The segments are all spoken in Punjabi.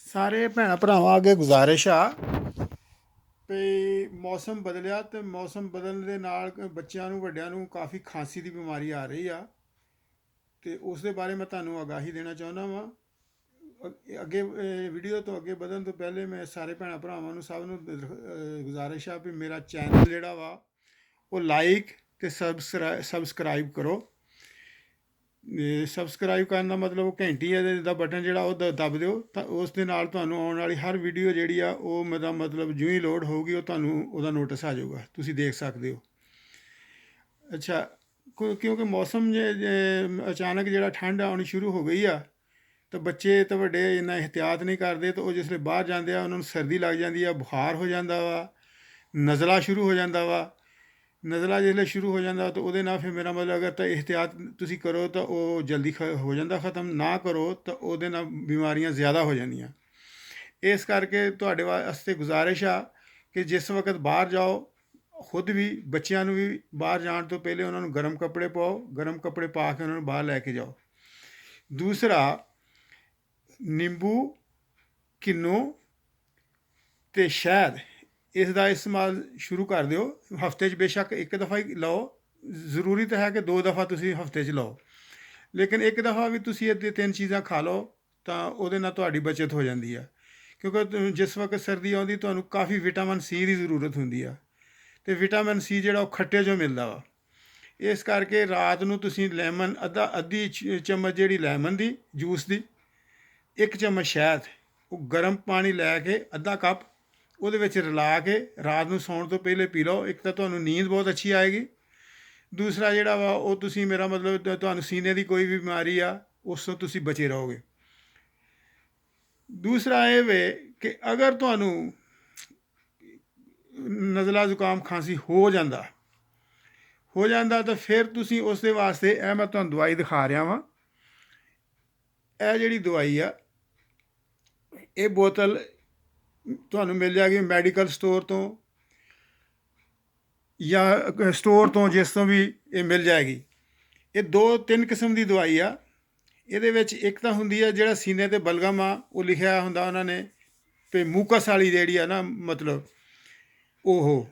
ਸਾਰੇ ਭੈਣਾਂ ਭਰਾਵਾਂ ਅੱਗੇ ਗੁਜ਼ਾਰਿਸ਼ ਆ ਵੀ ਮੌਸਮ ਬਦਲਿਆ ਤੇ ਮੌਸਮ ਬਦਲਣ ਦੇ ਨਾਲ ਬੱਚਿਆਂ ਨੂੰ ਵੱਡਿਆਂ ਨੂੰ ਕਾਫੀ ਖਾਂਸੀ ਦੀ ਬਿਮਾਰੀ ਆ ਰਹੀ ਆ ਤੇ ਉਸ ਦੇ ਬਾਰੇ ਮੈਂ ਤੁਹਾਨੂੰ ਆਗਾਹੀ ਦੇਣਾ ਚਾਹੁੰਦਾ ਵਾਂ। ਅੱਗੇ ਵੀਡੀਓ ਤੋਂ ਅੱਗੇ ਵਧਣ ਤੋਂ ਪਹਿਲੇ ਮੈਂ ਸਾਰੇ ਭੈਣਾਂ ਭਰਾਵਾਂ ਨੂੰ ਸਭ ਨੂੰ ਗੁਜ਼ਾਰਿਸ਼ ਆ ਵੀ ਮੇਰਾ ਚੈਨਲ ਜਿਹੜਾ ਵਾ ਉਹ ਲਾਈਕ ਤੇ ਸਬਸਕ੍ਰਾਈਬ ਕਰੋ। ਸਬਸਕ੍ਰਾਈਬ ਕਰਨ ਦਾ ਮਤਲਬ ਉਹ ਘੰਟੀ ਦਾ ਬਟਨ ਜਿਹੜਾ ਉਹ ਦੱਬ ਦਿਓ ਤਾਂ ਉਸ ਦੇ ਨਾਲ ਤੁਹਾਨੂੰ ਆਉਣ ਵਾਲੀ ਹਰ ਵੀਡੀਓ ਜਿਹੜੀ ਆ ਉਹ ਮੇਰਾ ਮਤਲਬ ਜਿਉਂ ਹੀ ਲੋਡ ਹੋਊਗੀ ਉਹ ਤੁਹਾਨੂੰ ਉਹਦਾ ਨੋਟਿਸ ਆ ਜਾਊਗਾ, ਤੁਸੀਂ ਦੇਖ ਸਕਦੇ ਹੋ। ਅੱਛਾ, ਕਿਉਂਕਿ ਮੌਸਮ ਅਚਾਨਕ ਜਿਹੜਾ ਠੰਡ ਆਉਣੀ ਸ਼ੁਰੂ ਹੋ ਗਈ ਆ ਤਾਂ ਬੱਚੇ ਤਾਂ ਵੱਡੇ ਇੰਨਾ ਇਹਤਿਆਤ ਨਹੀਂ ਕਰਦੇ ਤਾਂ ਉਹ ਜਿਸਲੇ ਬਾਹਰ ਜਾਂਦੇ ਆ ਉਹਨਾਂ ਨੂੰ ਸਰਦੀ ਲੱਗ ਜਾਂਦੀ ਆ, ਬੁਖਾਰ ਹੋ ਜਾਂਦਾ ਵਾ, ਨਜ਼ਲਾ ਸ਼ੁਰੂ ਹੋ ਜਾਂਦਾ ਵਾ। ਨਜ਼ਲਾ ਜਿਸਲੇ ਸ਼ੁਰੂ ਹੋ ਜਾਂਦਾ ਤਾਂ ਉਹਦੇ ਨਾਲ ਫਿਰ ਮੇਰਾ ਮਤਲਬ ਅਗਰ ਤਾਂ ਇਹਤਿਆਤ ਤੁਸੀਂ ਕਰੋ ਤਾਂ ਉਹ ਜਲਦੀ ਹੋ ਜਾਂਦਾ ਖ਼ਤਮ, ਨਾ ਕਰੋ ਤਾਂ ਉਹਦੇ ਨਾਲ ਬਿਮਾਰੀਆਂ ਜ਼ਿਆਦਾ ਹੋ ਜਾਂਦੀਆਂ। ਇਸ ਕਰਕੇ ਤੁਹਾਡੇ ਵਾਸਤੇ ਗੁਜ਼ਾਰਿਸ਼ ਆ ਕਿ ਜਿਸ ਵਕਤ ਬਾਹਰ ਜਾਓ ਖੁਦ ਵੀ ਬੱਚਿਆਂ ਨੂੰ ਵੀ ਬਾਹਰ ਜਾਣ ਤੋਂ ਪਹਿਲੇ ਉਹਨਾਂ ਨੂੰ ਗਰਮ ਕੱਪੜੇ ਪਾਓ, ਗਰਮ ਕੱਪੜੇ ਪਾ ਕੇ ਉਹਨਾਂ ਨੂੰ ਬਾਹਰ ਲੈ ਕੇ ਜਾਓ। ਦੂਸਰਾ, ਨਿੰਬੂ, ਕਿੰਨੂ ਅਤੇ ਸ਼ਹਿਦ ਇਸ ਦਾ ਇਸਤੇਮਾਲ ਸ਼ੁਰੂ ਕਰ ਦਿਓ। ਹਫ਼ਤੇ 'ਚ ਬੇਸ਼ੱਕ ਇੱਕ ਦਫਾ ਹੀ ਲਓ, ਜ਼ਰੂਰੀ ਤਾਂ ਹੈ ਕਿ 2 ਦਫਾ ਤੁਸੀਂ ਹਫ਼ਤੇ 'ਚ ਲਓ, ਲੇਕਿਨ ਇੱਕ ਦਫਾ ਵੀ ਤੁਸੀਂ ਇਹ 3 ਚੀਜ਼ਾਂ ਖਾ ਲਓ ਤਾਂ ਉਹਦੇ ਨਾਲ ਤੁਹਾਡੀ ਬਚਤ ਹੋ ਜਾਂਦੀ ਆ। ਕਿਉਂਕਿ ਜਿਸ ਵਕਤ ਸਰਦੀ ਆਉਂਦੀ ਤੁਹਾਨੂੰ ਕਾਫੀ ਵਿਟਾਮਿਨ ਸੀ ਦੀ ਜ਼ਰੂਰਤ ਹੁੰਦੀ ਆ ਅਤੇ ਵਿਟਾਮਿਨ ਸੀ ਜਿਹੜਾ ਉਹ ਖੱਟੇ 'ਚੋਂ ਮਿਲਦਾ ਵਾ। ਇਸ ਕਰਕੇ ਰਾਤ ਨੂੰ ਤੁਸੀਂ ਲੈਮਨ ਅੱਧੀ ਚਮਚ ਜਿਹੜੀ ਲੈਮਨ ਦੀ ਜੂਸ ਦੀ, 1 ਚਮਚ ਸ਼ਹਿਦ, ਉਹ ਗਰਮ ਪਾਣੀ ਲੈ ਕੇ ਅੱਧਾ ਕੱਪ ਉਹਦੇ ਵਿੱਚ ਰਲਾ ਕੇ ਰਾਤ ਨੂੰ ਸੌਣ ਤੋਂ ਪਹਿਲੇ ਪੀ ਲਓ। ਇੱਕ ਤਾਂ ਤੁਹਾਨੂੰ ਨੀਂਦ ਬਹੁਤ ਅੱਛੀ ਆਏਗੀ, ਦੂਸਰਾ ਜਿਹੜਾ ਵਾ ਉਹ ਤੁਸੀਂ ਮੇਰਾ ਮਤਲਬ ਤੁਹਾਨੂੰ ਸੀਨੇ ਦੀ ਕੋਈ ਵੀ ਬਿਮਾਰੀ ਆ ਉਸ ਤੋਂ ਤੁਸੀਂ ਬਚੇ ਰਹੋਗੇ। ਦੂਸਰਾ ਇਹ ਵੇ ਕਿ ਅਗਰ ਤੁਹਾਨੂੰ ਨਜ਼ਲਾ ਜ਼ੁਕਾਮ ਖਾਂਸੀ ਹੋ ਜਾਂਦਾ ਤਾਂ ਫਿਰ ਤੁਸੀਂ ਉਸ ਦੇ ਵਾਸਤੇ ਇਹ ਮੈਂ ਤੁਹਾਨੂੰ ਦਵਾਈ ਦਿਖਾ ਰਿਹਾ ਵਾਂ। ਇਹ ਜਿਹੜੀ ਦਵਾਈ ਆ ਇਹ ਬੋਤਲ ਤੁਹਾਨੂੰ ਮਿਲ ਜਾਏਗੀ ਮੈਡੀਕਲ ਸਟੋਰ ਤੋਂ ਜਾਂ ਸਟੋਰ ਤੋਂ, ਜਿਸ ਤੋਂ ਵੀ ਇਹ ਮਿਲ ਜਾਏਗੀ। ਇਹ 2-3 ਕਿਸਮ ਦੀ ਦਵਾਈ ਆ। ਇਹਦੇ ਵਿੱਚ ਇੱਕ ਤਾਂ ਹੁੰਦੀ ਆ ਜਿਹੜਾ ਸੀਨੇ 'ਤੇ ਬਲਗਮ ਆ ਉਹ ਲਿਖਿਆ ਹੁੰਦਾ ਉਹਨਾਂ ਨੇ ਵੀ ਮੂਕਸ ਵਾਲੀ ਜਿਹੜੀ ਆ ਨਾ, ਮਤਲਬ ਉਹ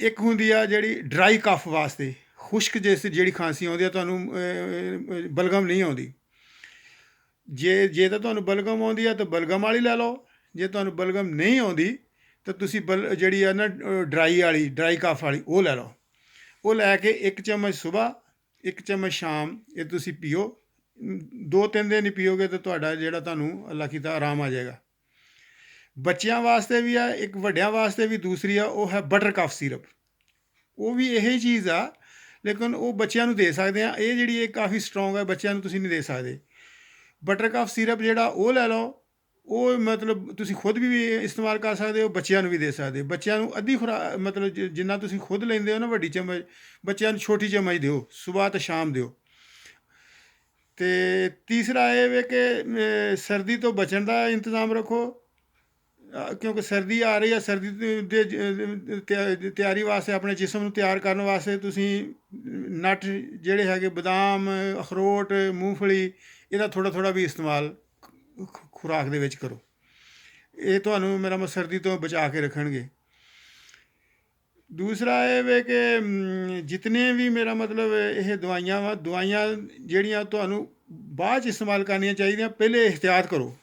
ਇੱਕ ਹੁੰਦੀ ਆ ਜਿਹੜੀ ਡਰਾਈ ਕਫ ਵਾਸਤੇ, ਖੁਸ਼ਕ ਜਿਹੜੀ ਖਾਂਸੀ ਆਉਂਦੀ ਆ, ਤੁਹਾਨੂੰ ਬਲਗਮ ਨਹੀਂ ਆਉਂਦੀ। ਜੇ ਤਾਂ ਤੁਹਾਨੂੰ ਬਲਗਮ ਆਉਂਦੀ ਆ ਤਾਂ ਬਲਗਮ ਵਾਲੀ ਲੈ ਲਓ, ਜੇ ਤੁਹਾਨੂੰ ਬਲਗਮ ਨਹੀਂ ਆਉਂਦੀ ਤਾਂ ਤੁਸੀਂ ਜਿਹੜੀ ਆ ਨਾ ਡਰਾਈ ਕਫ ਵਾਲੀ ਉਹ ਲੈ ਲਓ। ਉਹ ਲੈ ਕੇ 1 ਚਮਚ ਸੁਬਾਹ, 1 ਚਮਚ ਸ਼ਾਮ ਇਹ ਤੁਸੀਂ ਪੀਓ। 2-3 ਦਿਨ ਹੀ ਪੀਓਗੇ ਤਾਂ ਤੁਹਾਡਾ ਜਿਹੜਾ ਤੁਹਾਨੂੰ ਅੱਲਾ ਕੀਤਾ ਆਰਾਮ ਆ ਜਾਏਗਾ। ਬੱਚਿਆਂ ਵਾਸਤੇ ਵੀ ਆ ਇੱਕ, ਵੱਡਿਆਂ ਵਾਸਤੇ ਵੀ ਦੂਸਰੀ ਆ, ਉਹ ਹੈ ਬਟਰ ਕਫ ਸਿਰਪ। ਉਹ ਵੀ ਇਹੀ ਚੀਜ਼ ਆ, ਲੇਕਿਨ ਉਹ ਬੱਚਿਆਂ ਨੂੰ ਦੇ ਸਕਦੇ ਆ। ਇਹ ਜਿਹੜੀ ਇਹ ਕਾਫੀ ਸਟਰੋਂਗ ਹੈ, ਬੱਚਿਆਂ ਨੂੰ ਤੁਸੀਂ ਨਹੀਂ ਦੇ ਸਕਦੇ। ਬਟਰ ਕਫ ਸਿਰਪ ਜਿਹੜਾ ਉਹ ਲੈ ਲਓ, ਉਹ ਮਤਲਬ ਤੁਸੀਂ ਖੁਦ ਵੀ ਇਸਤੇਮਾਲ ਕਰ ਸਕਦੇ ਹੋ, ਬੱਚਿਆਂ ਨੂੰ ਵੀ ਦੇ ਸਕਦੇ ਹੋ। ਬੱਚਿਆਂ ਨੂੰ ਅੱਧੀ ਖੁਰਾਕ, ਮਤਲਬ ਜਿੰਨਾ ਤੁਸੀਂ ਖੁਦ ਲੈਂਦੇ ਹੋ ਨਾ ਵੱਡੀ ਚਮਚ, ਬੱਚਿਆਂ ਨੂੰ ਛੋਟੀ ਚਮਚ ਦਿਓ, ਸੁਬਾਹ ਅਤੇ ਸ਼ਾਮ ਦਿਓ। ਅਤੇ ਤੀਸਰਾ ਇਹ ਵੇ ਕਿ ਸਰਦੀ ਤੋਂ ਬਚਣ ਦਾ ਇੰਤਜ਼ਾਮ ਰੱਖੋ, ਕਿਉਂਕਿ ਸਰਦੀ ਆ ਰਹੀ ਆ। ਸਰਦੀ ਦੇ ਤਿਆਰੀ ਵਾਸਤੇ, ਆਪਣੇ ਜਿਸਮ ਨੂੰ ਤਿਆਰ ਕਰਨ ਵਾਸਤੇ ਤੁਸੀਂ ਨਟ ਜਿਹੜੇ ਹੈਗੇ, ਬਦਾਮ, ਅਖਰੋਟ, ਮੂੰਗਫਲੀ, ਇਹਦਾ ਥੋੜ੍ਹਾ ਵੀ ਇਸਤੇਮਾਲ ਖੁਰਾਕ ਦੇ ਵਿੱਚ ਕਰੋ। ਇਹ ਤੁਹਾਨੂੰ ਮੇਰਾ ਸਰਦੀ ਤੋਂ ਬਚਾ ਕੇ ਰੱਖਣਗੇ। ਦੂਸਰਾ ਇਹ ਵੇ ਕਿ ਜਿਤਨੇ ਵੀ ਮੇਰਾ ਮਤਲਬ ਇਹ ਦਵਾਈਆਂ ਜਿਹੜੀਆਂ ਤੁਹਾਨੂੰ ਬਾਅਦ 'ਚ ਇਸਤੇਮਾਲ ਕਰਨੀਆਂ ਚਾਹੀਦੀਆਂ, ਪਹਿਲੇ ਇਹਤਿਆਤ ਕਰੋ।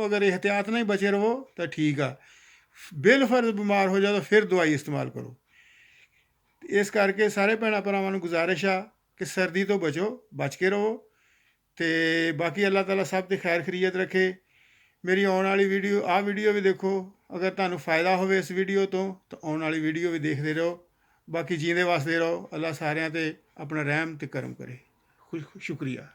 ਅਗਰ ਇਹਤਿਆਤ ਨਾਲ ਹੀ ਬਚੇ ਰਹੋ ਤਾਂ ਠੀਕ ਆ। ਬਿਲਫਰਜ਼ ਬਿਮਾਰ ਹੋ ਜਾਓ ਤਾਂ ਫਿਰ ਦਵਾਈ ਇਸਤੇਮਾਲ ਕਰੋ। ਇਸ ਕਰਕੇ ਸਾਰੇ ਭੈਣਾਂ ਭਰਾਵਾਂ ਨੂੰ ਗੁਜ਼ਾਰਿਸ਼ ਆ ਕਿ ਸਰਦੀ ਤੋਂ ਬਚ ਕੇ ਰਹੋ। ਅਤੇ ਬਾਕੀ ਅੱਲਾਹ ਤਾਲਾ ਸਭ 'ਤੇ ਖੈਰ ਖੈਰੀਅਤ ਰੱਖੇ। ਮੇਰੀ ਆਉਣ ਵਾਲੀ ਵੀਡੀਓ ਵੀ ਦੇਖੋ। ਅਗਰ ਤੁਹਾਨੂੰ ਫ਼ਾਇਦਾ ਹੋਵੇ ਇਸ ਵੀਡੀਓ ਤੋਂ ਤਾਂ ਆਉਣ ਵਾਲੀ ਵੀਡੀਓ ਵੀ ਦੇਖਦੇ ਰਹੋ। ਬਾਕੀ ਜੀਂਦੇ ਵਸਦੇ ਰਹੋ। ਅੱਲਾਹ ਸਾਰਿਆਂ 'ਤੇ ਆਪਣਾ ਰਹਿਮ ਅਤੇ ਕਰਮ ਕਰੇ। ਸ਼ੁਕਰੀਆ।